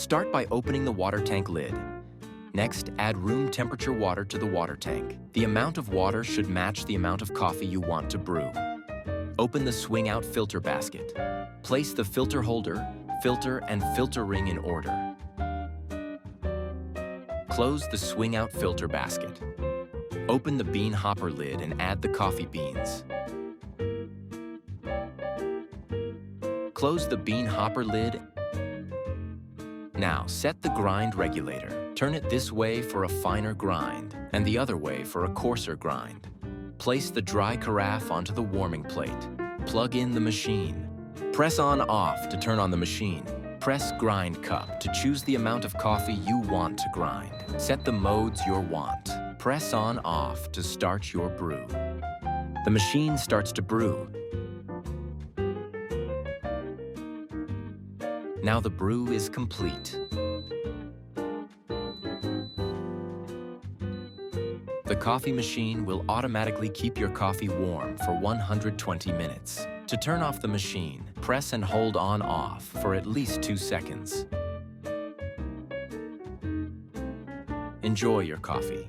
Start by opening the water tank lid. Next, add room temperature water to the water tank. The amount of water should match the amount of coffee you want to brew. Open the swing-out filter basket. Place the filter holder, filter, and filter ring in order. Close the swing-out filter basket. Open the bean hopper lid and add the coffee beans. Close the bean hopper lid. Now set the grind regulator. Turn it this way for a finer grind and the other way for a coarser grind. Place the dry carafe onto the warming plate. Plug in the machine. Press on/off to turn on the machine. Press grind cup to choose the amount of coffee you want to grind. Set the modes you want. Press on/off to start your brew. The machine starts to brew. Now the brew is complete. The coffee machine will automatically keep your coffee warm for 120 minutes. To turn off the machine, press and hold on/off for at least 2 seconds. Enjoy your coffee.